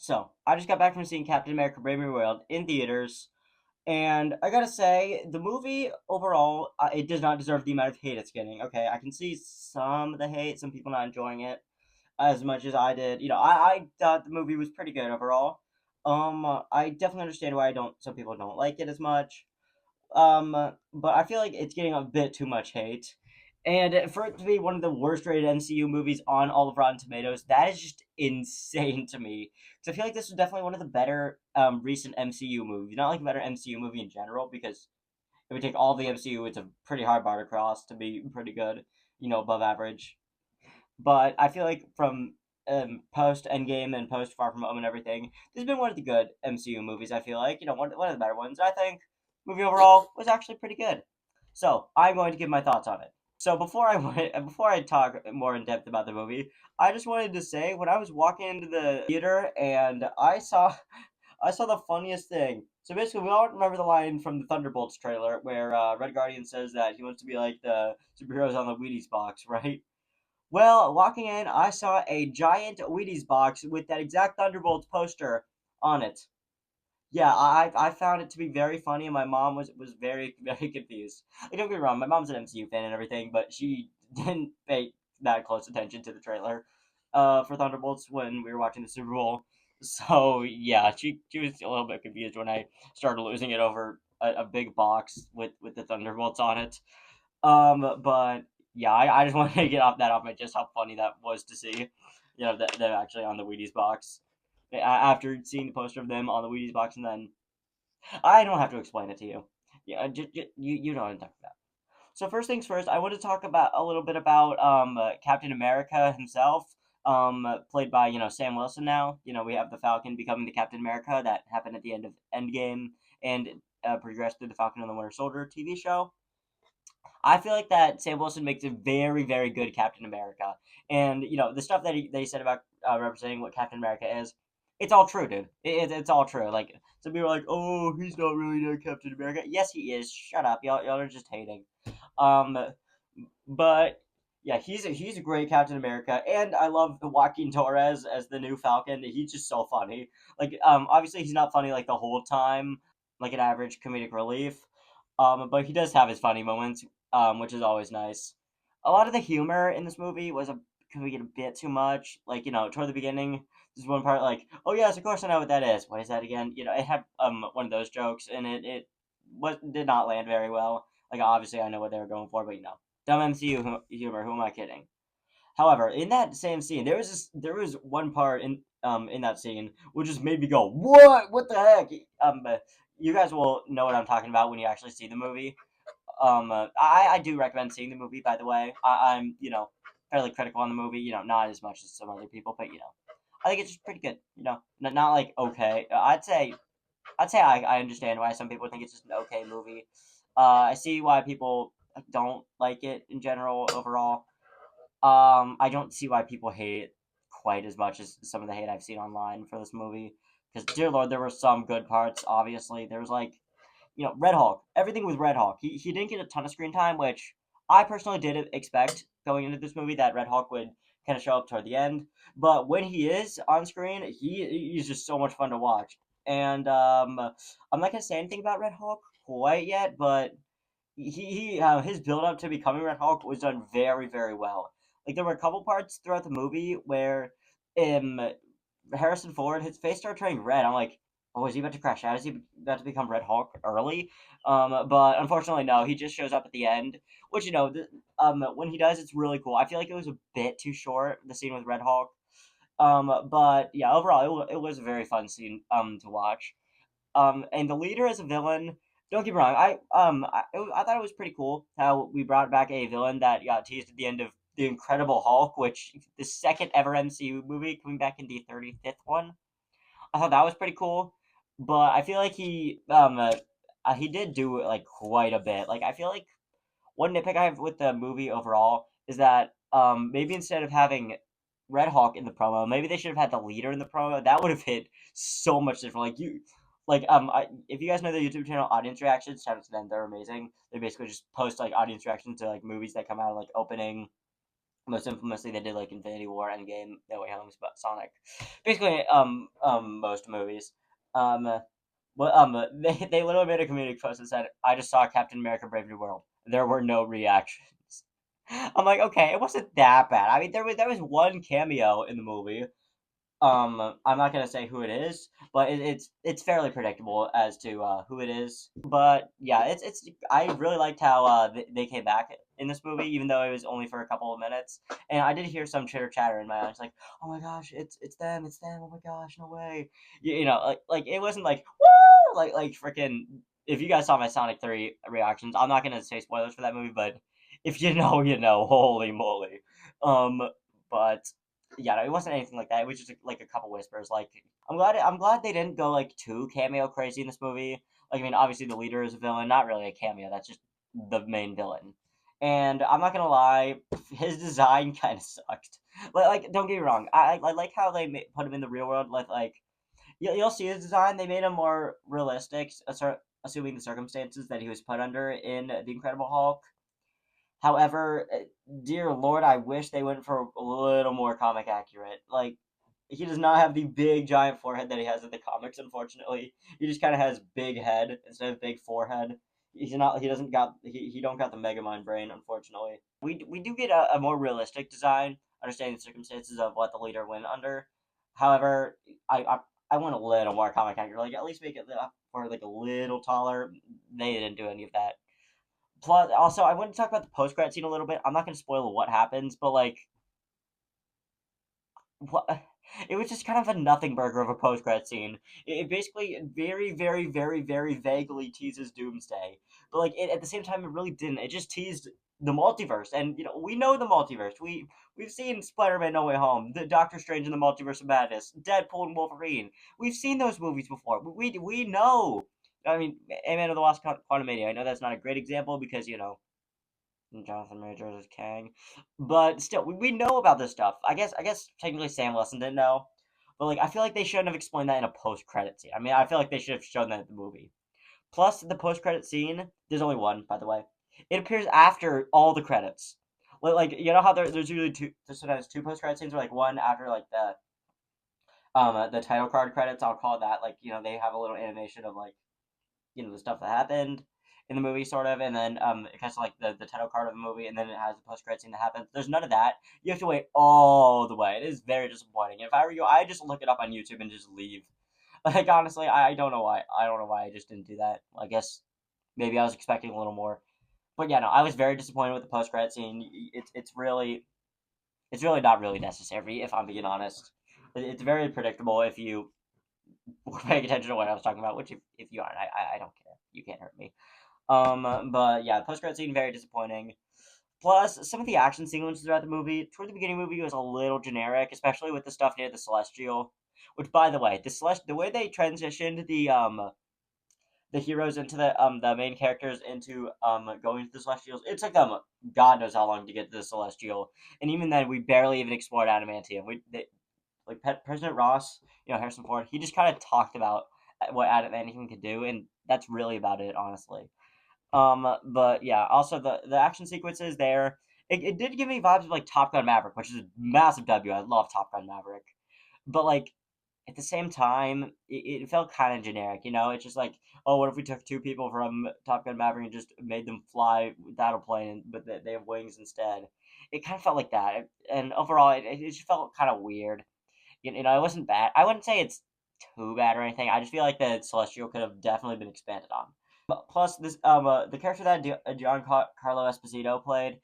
So, I just got back from seeing Captain America: Brave New World in theaters, and I gotta say, the movie overall, it does not deserve the amount of hate it's getting. Okay, I can see some of the hate, some people not enjoying it as much as I did. I thought the movie was pretty good overall. I definitely understand why I don't. Some people don't like it as much. But I feel like it's getting a bit too much hate. And for it to be one of the worst rated MCU movies on all of Rotten Tomatoes, that is just insane to me. Because I feel like this was definitely one of the better recent MCU movies. Not like a better MCU movie in general, because if we take all the MCU, it's a pretty hard bar to cross to be pretty good, above average. But I feel like from post Endgame and post Far From Home and everything, this has been one of the good MCU movies. I feel like one of the better ones. I think movie overall was actually pretty good. So I'm going to give my thoughts on it. So before I talk more in depth about the movie, I just wanted to say when I was walking into the theater and I saw the funniest thing. So basically, we all remember the line from the Thunderbolts trailer where Red Guardian says that he wants to be like the superheroes on the Wheaties box, right? Well, walking in, I saw a giant Wheaties box with that exact Thunderbolts poster on it. Yeah, I found it to be very funny, and my mom was very very confused. Like, don't get me wrong, my mom's an MCU fan and everything, but she didn't pay that close attention to the trailer, for Thunderbolts when we were watching the Super Bowl. So yeah, she was a little bit confused when I started losing it over a big box with the Thunderbolts on it. But yeah, I just wanted to get off my just how funny that was to see. That they're actually on the Wheaties box. After seeing the poster of them on the Wheaties box, and then I don't have to explain it to you. Yeah, you know what I'm talking about. So first things first, I want to talk about a little bit about Captain America himself, played by Sam Wilson. Now we have the Falcon becoming the Captain America that happened at the end of Endgame and progressed through the Falcon and the Winter Soldier TV show. I feel like that Sam Wilson makes a very, very good Captain America, and the stuff that he said about representing what Captain America is, it's all true, dude. It's all true. Like some people are like, "Oh, he's not really a Captain America." Yes, he is. Shut up, y'all are just hating. Um, but yeah, he's a great Captain America, and I love Joaquin Torres as the new Falcon. He's just so funny. Like, obviously he's not funny like the whole time, like an average comedic relief. But he does have his funny moments, which is always nice. A lot of the humor in this movie could be a bit too much. Like, toward the beginning, there's one part like, "Oh yes, of course I know what that is. What is that again?" It had one of those jokes, and it did not land very well. Like, obviously I know what they were going for, but dumb MCU humor. Who am I kidding? However, in that same scene, there was one part in that scene which just made me go, "What? What the heck?" You guys will know what I'm talking about when you actually see the movie. I do recommend seeing the movie. By the way, I'm fairly critical on the movie. Not as much as some other people, but I think it's just pretty good. Not like okay. I'd say I understand why some people think it's just an okay movie. I see why people don't like it in general overall. I don't see why people hate it quite as much as some of the hate I've seen online for this movie. Because dear lord, there were some good parts. Obviously, there was like Red Hulk. Everything with Red Hulk. He didn't get a ton of screen time, which I personally did expect going into this movie that Red Hulk would kind of show up toward the end. But when he is on screen, he's just so much fun to watch. And I'm not gonna say anything about Red Hulk quite yet, but his build up to becoming Red Hulk was done very very well. Like there were a couple parts throughout the movie where um Harrison Ford his face started turning red. I'm like, oh, is he about to crash out? Is he about to become Red Hulk early? But unfortunately, no. He just shows up at the end, which when he does, it's really cool. I feel like it was a bit too short the scene with Red Hulk. But yeah, overall, it was a very fun scene to watch. And the leader as a villain. Don't get me wrong. I thought it was pretty cool how we brought back a villain that got teased at the end of the Incredible Hulk, which the second ever MCU movie coming back in the 35th one. I thought that was pretty cool, but I feel like he did do like quite a bit. Like I feel like one nitpick I have with the movie overall is that maybe instead of having Red Hawk in the promo, maybe they should have had the leader in the promo. That would have hit so much different. If you guys know the YouTube channel Audience Reactions, shout out to them. They're amazing. They basically just post like audience reactions to like movies that come out of like opening Most infamously, they did like Infinity War, Endgame, No Way Home, Sonic. Basically, most movies. Um, well, they literally made a community post that said, "I just saw Captain America: Brave New World." There were no reactions. I'm like, okay, it wasn't that bad. I mean, there was one cameo in the movie. I'm not gonna say who it is, but it's fairly predictable as to who it is. But yeah, it's I really liked how they came back in this movie, even though it was only for a couple of minutes. And I did hear some chitter chatter in my eyes, like, oh my gosh, it's them, it's them. Oh my gosh, no way. You know, like it wasn't like woo, like freaking. If you guys saw my Sonic 3 reactions, I'm not gonna say spoilers for that movie, but if you know, you know. Holy moly. Um, but yeah, no, it wasn't anything like that. It was just like a couple whispers. Like I'm glad they didn't go like too cameo crazy in this movie. Like I mean, obviously the leader is a villain, not really a cameo. That's just the main villain. And I'm not gonna lie, his design kind of sucked. Like, don't get me wrong, I like how they put him in the real world. Like you'll see his design. They made him more realistic, assuming the circumstances that he was put under in the Incredible Hulk. However, dear Lord, I wish they went for a little more comic accurate. Like, he does not have the big giant forehead that he has in the comics. Unfortunately, he just kind of has big head instead of big forehead. He's not. He doesn't got. He don't got the Megamind brain. Unfortunately, we do get a more realistic design, understanding the circumstances of what the leader went under. However, I want a little more comic accurate. Like at least make it for like a little taller. They didn't do any of that. Plus, also, I want to talk about the post credit scene a little bit. I'm not going to spoil what happens, but like, what? It was just kind of a nothing burger of a post credit scene. It basically very, very, very, very vaguely teases Doomsday, but like at the same time, it really didn't. It just teased the multiverse, and you know we know the multiverse. We've seen Spider-Man: No Way Home, the Doctor Strange in the Multiverse of Madness, Deadpool and Wolverine. We've seen those movies before. We know. I mean, Ant-Man of the Wasp: Quantumania. I know that's not a great example because you know Jonathan Majors as Kang. But still, we know about this stuff. I guess technically Sam Wilson didn't know. But like I feel like they shouldn't have explained that in a post credit scene. I mean I feel like they should have shown that in the movie. Plus the post credit scene, there's only one, by the way. It appears after all the credits. Like you know how there's usually two there's sometimes two post credit scenes or like one after like the title card credits, I'll call it that. Like, you know, they have a little animation of like you know the stuff that happened in the movie, sort of, and then it kind of like the title card of the movie, and then it has the post credit scene that happens. There's none of that. You have to wait all the way. It is very disappointing. If I were you, I just look it up on YouTube and just leave. Like honestly, I don't know why. I don't know why I just didn't do that. I guess maybe I was expecting a little more. But yeah, no, I was very disappointed with the post credit scene. It's really not really necessary if I'm being honest. It's very predictable if you were paying attention to what I was talking about. Which if you aren't, I don't care. You can't hurt me. But yeah, the post credit scene very disappointing. Plus, some of the action sequences throughout the movie, toward the beginning of the movie, was a little generic, especially with the stuff near the Celestial. Which, by the way, the way they transitioned the heroes into the main characters into going to the Celestials, it took them God knows how long to get to the Celestial, and even then, we barely even explored adamantium. President Ross, you know Harrison Ford, he just kind of talked about what adamantium could do, and that's really about it, honestly. But yeah, also the action sequences there, it did give me vibes of like Top Gun Maverick, which is a massive W. I love Top Gun Maverick, but like at the same time, it felt kind of generic. You know, it's just like, oh, what if we took two people from Top Gun Maverick and just made them fly without a plane, but they have wings instead? It kind of felt like that, and overall, it just felt kind of weird. You know, it wasn't bad. I wouldn't say it's too bad or anything. I just feel like the Celestial could have definitely been expanded on. Plus, this the character that Giancarlo Esposito played,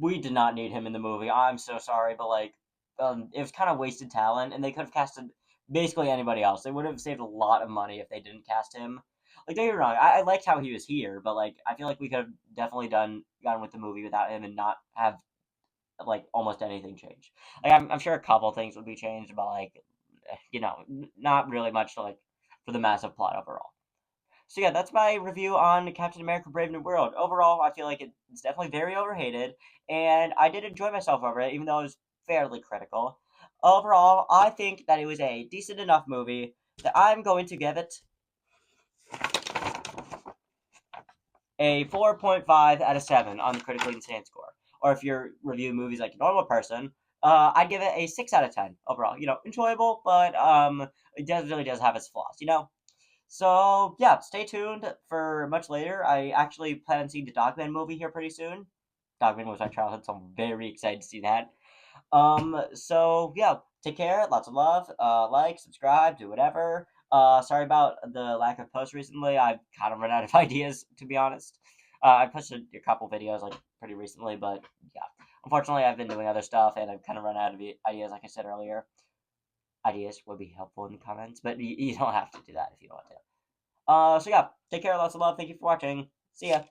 we did not need him in the movie. I'm so sorry, but like, it was kind of wasted talent, and they could have casted basically anybody else. They would have saved a lot of money if they didn't cast him. Like, don't get me wrong, I liked how he was here, but like, I feel like we could have definitely gone with the movie without him and not have like almost anything change. Like, I'm sure a couple things would be changed, but like, you know, not really much to like for the massive plot overall. So yeah, that's my review on Captain America: Brave New World. Overall, I feel like it's definitely very overhated, and I did enjoy myself over it, even though I was fairly critical. Overall, I think that it was a decent enough movie that I'm going to give it a 4.5 out of 7 on the critically insane score. or if you're reviewing movies like a normal person, I'd give it a 6 out of 10 overall. Enjoyable, but it really does have its flaws. So yeah, stay tuned for much later. I actually plan on seeing the Dogman movie here pretty soon. Dogman was my childhood, so I'm very excited to see that. So yeah, take care, lots of love, like, subscribe, do whatever. Sorry about the lack of posts recently. I've kind of run out of ideas, to be honest. I posted a couple videos like pretty recently, but yeah, unfortunately, I've been doing other stuff and I've kind of run out of ideas, like I said earlier. Ideas would be helpful in the comments, but you don't have to do that if you don't want to. So yeah, take care, lots of love. Thank you for watching. See ya.